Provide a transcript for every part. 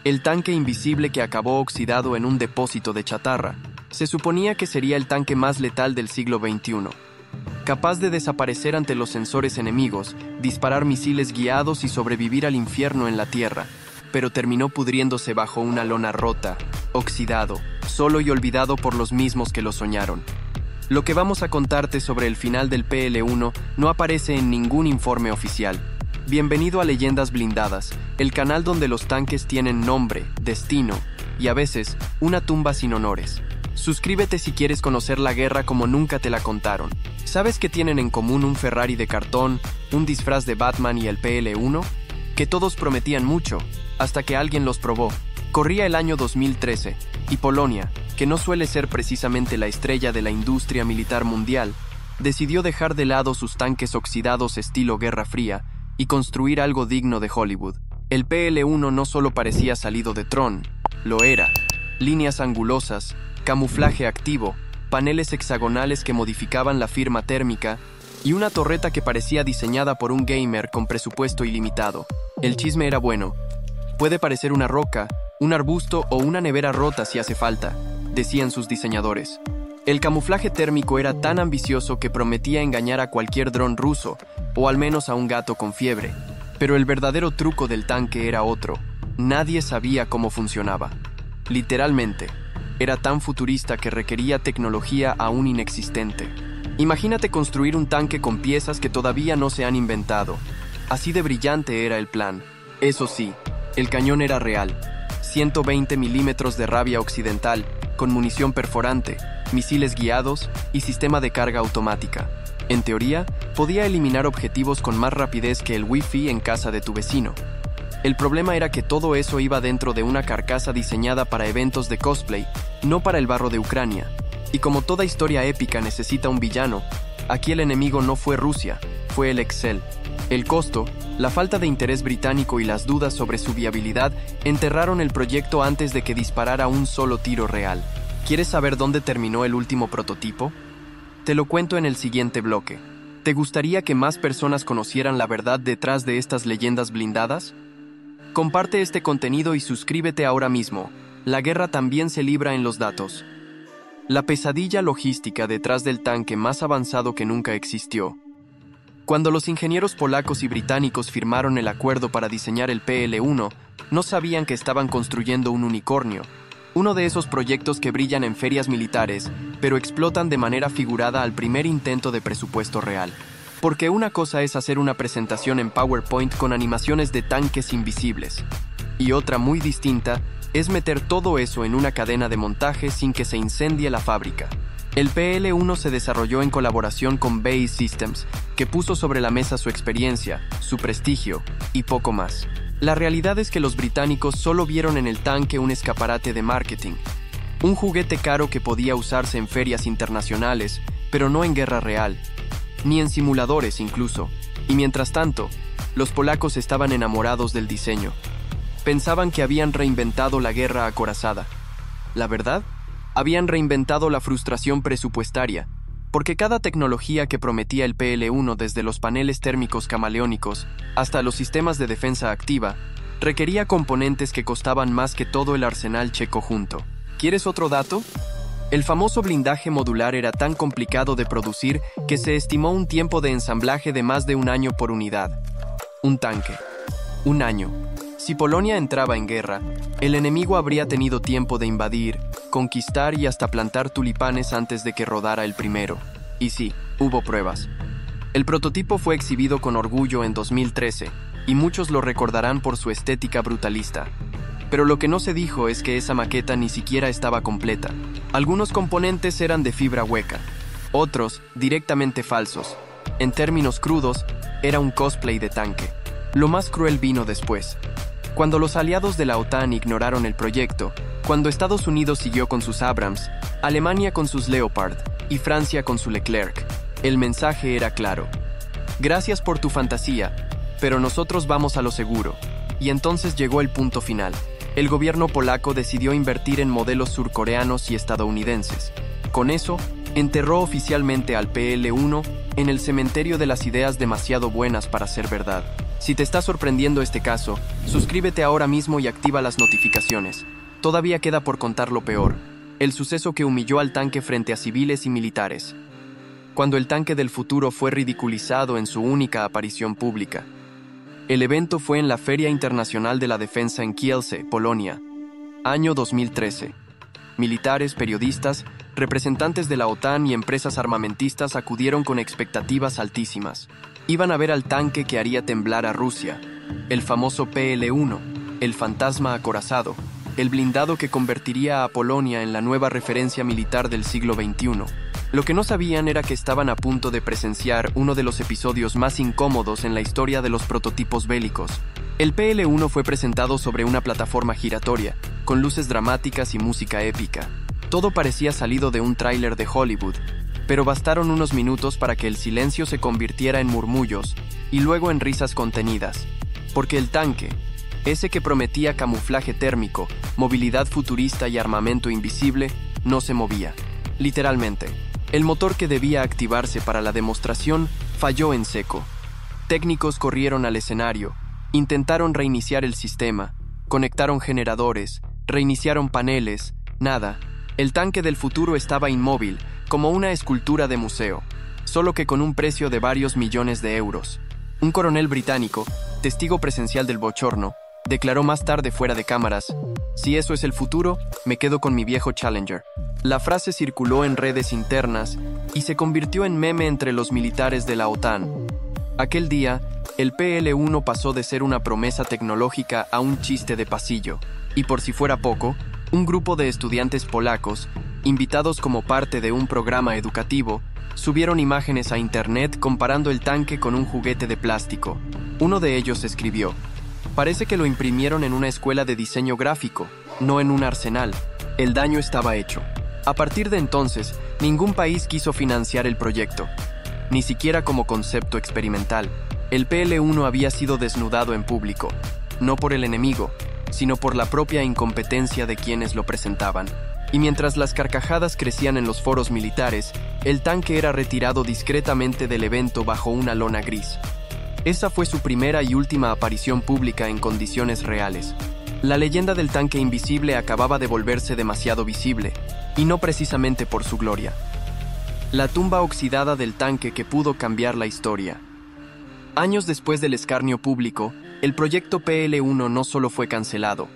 el tanque invisible que acabó oxidado en un depósito de chatarra. Se suponía que sería el tanque más letal del siglo XXI, capaz de desaparecer ante los sensores enemigos, disparar misiles guiados y sobrevivir al infierno en la Tierra, pero terminó pudriéndose bajo una lona rota, oxidado, solo y olvidado por los mismos que lo soñaron. Lo que vamos a contarte sobre el final del PL-1 no aparece en ningún informe oficial. Bienvenido a Leyendas Blindadas, el canal donde los tanques tienen nombre, destino y a veces una tumba sin honores. Suscríbete si quieres conocer la guerra como nunca te la contaron. ¿Sabes que tienen en común un Ferrari de cartón, un disfraz de Batman y el PL-1? Que todos prometían mucho, hasta que alguien los probó. Corría el año 2013, y Polonia, que no suele ser precisamente la estrella de la industria militar mundial, decidió dejar de lado sus tanques oxidados estilo Guerra Fría y construir algo digno de Hollywood. El PL-1 no solo parecía salido de Tron, lo era. Líneas angulosas, camuflaje activo, paneles hexagonales que modificaban la firma térmica y una torreta que parecía diseñada por un gamer con presupuesto ilimitado. El chisme era bueno. Puede parecer una roca, un arbusto o una nevera rota si hace falta, decían sus diseñadores. El camuflaje térmico era tan ambicioso que prometía engañar a cualquier dron ruso, o al menos a un gato con fiebre. Pero el verdadero truco del tanque era otro. Nadie sabía cómo funcionaba. Literalmente, era tan futurista que requería tecnología aún inexistente. Imagínate construir un tanque con piezas que todavía no se han inventado. Así de brillante era el plan. Eso sí, el cañón era real. 120 milímetros de rabia occidental, con munición perforante, misiles guiados y sistema de carga automática. En teoría, podía eliminar objetivos con más rapidez que el Wi-Fi en casa de tu vecino. El problema era que todo eso iba dentro de una carcasa diseñada para eventos de cosplay, no para el barro de Ucrania. Y como toda historia épica necesita un villano, aquí el enemigo no fue Rusia, fue el Excel. El costo, la falta de interés británico y las dudas sobre su viabilidad enterraron el proyecto antes de que disparara un solo tiro real. ¿Quieres saber dónde terminó el último prototipo? Te lo cuento en el siguiente bloque. ¿Te gustaría que más personas conocieran la verdad detrás de estas leyendas blindadas? Comparte este contenido y suscríbete ahora mismo. La guerra también se libra en los datos. La pesadilla logística detrás del tanque más avanzado que nunca existió. Cuando los ingenieros polacos y británicos firmaron el acuerdo para diseñar el PL-1, no sabían que estaban construyendo un unicornio, uno de esos proyectos que brillan en ferias militares, pero explotan de manera figurada al primer intento de presupuesto real. Porque una cosa es hacer una presentación en PowerPoint con animaciones de tanques invisibles, y otra muy distinta es meter todo eso en una cadena de montaje sin que se incendie la fábrica. El PL-1 se desarrolló en colaboración con BAE Systems, que puso sobre la mesa su experiencia, su prestigio y poco más. La realidad es que los británicos solo vieron en el tanque un escaparate de marketing, un juguete caro que podía usarse en ferias internacionales, pero no en guerra real, ni en simuladores incluso. Y mientras tanto, los polacos estaban enamorados del diseño. Pensaban que habían reinventado la guerra acorazada. ¿La verdad? Habían reinventado la frustración presupuestaria, porque cada tecnología que prometía el PL-1, desde los paneles térmicos camaleónicos hasta los sistemas de defensa activa, requería componentes que costaban más que todo el arsenal checo junto. ¿Quieres otro dato? El famoso blindaje modular era tan complicado de producir que se estimó un tiempo de ensamblaje de más de un año por unidad. Un tanque. Un año. Si Polonia entraba en guerra, el enemigo habría tenido tiempo de invadir, conquistar y hasta plantar tulipanes antes de que rodara el primero. Y sí, hubo pruebas. El prototipo fue exhibido con orgullo en 2013, y muchos lo recordarán por su estética brutalista. Pero lo que no se dijo es que esa maqueta ni siquiera estaba completa. Algunos componentes eran de fibra hueca, otros directamente falsos. En términos crudos, era un cosplay de tanque. Lo más cruel vino después. Cuando los aliados de la OTAN ignoraron el proyecto, cuando Estados Unidos siguió con sus Abrams, Alemania con sus Leopard y Francia con su Leclerc, el mensaje era claro. Gracias por tu fantasía, pero nosotros vamos a lo seguro. Y entonces llegó el punto final. El gobierno polaco decidió invertir en modelos surcoreanos y estadounidenses. Con eso, enterró oficialmente al PL-1 en el cementerio de las ideas demasiado buenas para ser verdad. Si te está sorprendiendo este caso, suscríbete ahora mismo y activa las notificaciones. Todavía queda por contar lo peor, el suceso que humilló al tanque frente a civiles y militares. Cuando el tanque del futuro fue ridiculizado en su única aparición pública. El evento fue en la Feria Internacional de la Defensa en Kielce, Polonia, año 2013. Militares, periodistas, representantes de la OTAN y empresas armamentistas acudieron con expectativas altísimas. Iban a ver al tanque que haría temblar a Rusia, el famoso PL-1, el fantasma acorazado, el blindado que convertiría a Polonia en la nueva referencia militar del siglo XXI. Lo que no sabían era que estaban a punto de presenciar uno de los episodios más incómodos en la historia de los prototipos bélicos. El PL-1 fue presentado sobre una plataforma giratoria, con luces dramáticas y música épica. Todo parecía salido de un tráiler de Hollywood, pero bastaron unos minutos para que el silencio se convirtiera en murmullos y luego en risas contenidas. Porque el tanque, ese que prometía camuflaje térmico, movilidad futurista y armamento invisible, no se movía. Literalmente. El motor que debía activarse para la demostración falló en seco. Técnicos corrieron al escenario, intentaron reiniciar el sistema, conectaron generadores, reiniciaron paneles, nada. El tanque del futuro estaba inmóvil, como una escultura de museo, solo que con un precio de varios millones de euros. Un coronel británico, testigo presencial del bochorno, declaró más tarde fuera de cámaras: "Si eso es el futuro, me quedo con mi viejo Challenger". La frase circuló en redes internas y se convirtió en meme entre los militares de la OTAN. Aquel día, el PL-1 pasó de ser una promesa tecnológica a un chiste de pasillo. Y por si fuera poco, un grupo de estudiantes polacos, invitados como parte de un programa educativo, subieron imágenes a internet comparando el tanque con un juguete de plástico. Uno de ellos escribió: "Parece que lo imprimieron en una escuela de diseño gráfico, no en un arsenal". El daño estaba hecho. A partir de entonces, ningún país quiso financiar el proyecto, ni siquiera como concepto experimental. El PL-1 había sido desnudado en público, no por el enemigo, sino por la propia incompetencia de quienes lo presentaban. Y mientras las carcajadas crecían en los foros militares, el tanque era retirado discretamente del evento bajo una lona gris. Esa fue su primera y última aparición pública en condiciones reales. La leyenda del tanque invisible acababa de volverse demasiado visible, y no precisamente por su gloria. La tumba oxidada del tanque que pudo cambiar la historia. Años después del escarnio público, el proyecto PL-1 no solo fue cancelado,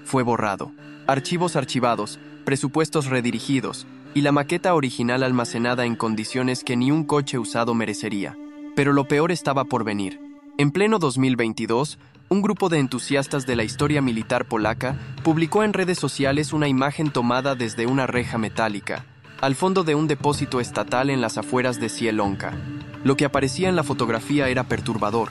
fue borrado. Archivos archivados, presupuestos redirigidos, y la maqueta original almacenada en condiciones que ni un coche usado merecería. Pero lo peor estaba por venir. En pleno 2022, un grupo de entusiastas de la historia militar polaca publicó en redes sociales una imagen tomada desde una reja metálica, al fondo de un depósito estatal en las afueras de Zielonka. Lo que aparecía en la fotografía era perturbador.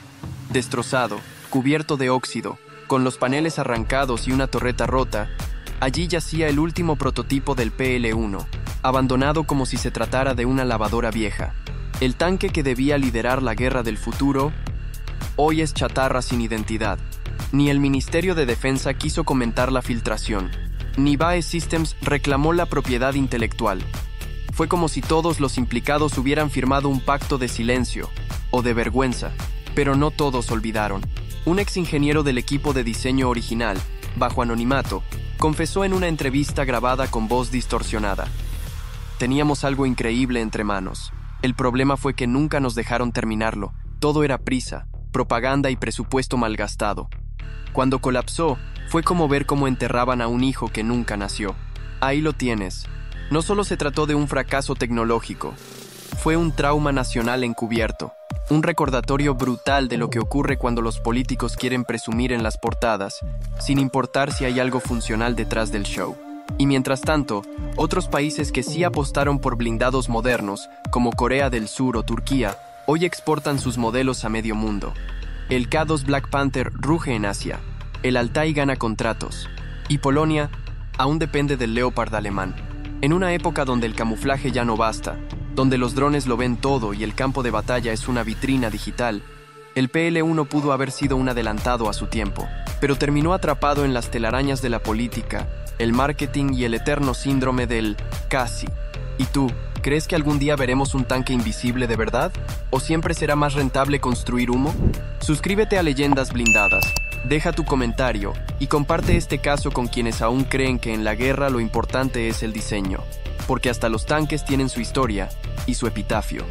Destrozado, cubierto de óxido, con los paneles arrancados y una torreta rota, allí yacía el último prototipo del PL-1, abandonado como si se tratara de una lavadora vieja. El tanque que debía liderar la guerra del futuro, hoy es chatarra sin identidad. Ni el Ministerio de Defensa quiso comentar la filtración, ni BAE Systems reclamó la propiedad intelectual. Fue como si todos los implicados hubieran firmado un pacto de silencio, o de vergüenza, pero no todos olvidaron. Un ex ingeniero del equipo de diseño original, bajo anonimato, confesó en una entrevista grabada con voz distorsionada: "Teníamos algo increíble entre manos. El problema fue que nunca nos dejaron terminarlo. Todo era prisa, propaganda y presupuesto malgastado. Cuando colapsó, fue como ver cómo enterraban a un hijo que nunca nació". Ahí lo tienes. No solo se trató de un fracaso tecnológico, fue un trauma nacional encubierto, un recordatorio brutal de lo que ocurre cuando los políticos quieren presumir en las portadas, sin importar si hay algo funcional detrás del show. Y mientras tanto, otros países que sí apostaron por blindados modernos, como Corea del Sur o Turquía, hoy exportan sus modelos a medio mundo. El K2 Black Panther ruge en Asia, el Altai gana contratos, y Polonia aún depende del Leopard alemán. En una época donde el camuflaje ya no basta, donde los drones lo ven todo y el campo de batalla es una vitrina digital, el PL-1 pudo haber sido un adelantado a su tiempo, pero terminó atrapado en las telarañas de la política, el marketing y el eterno síndrome del casi. ¿Y tú, ¿Crees que algún día veremos un tanque invisible de verdad? ¿O siempre será más rentable construir humo? Suscríbete a Leyendas Blindadas, deja tu comentario y comparte este caso con quienes aún creen que en la guerra lo importante es el diseño, porque hasta los tanques tienen su historia y su epitafio.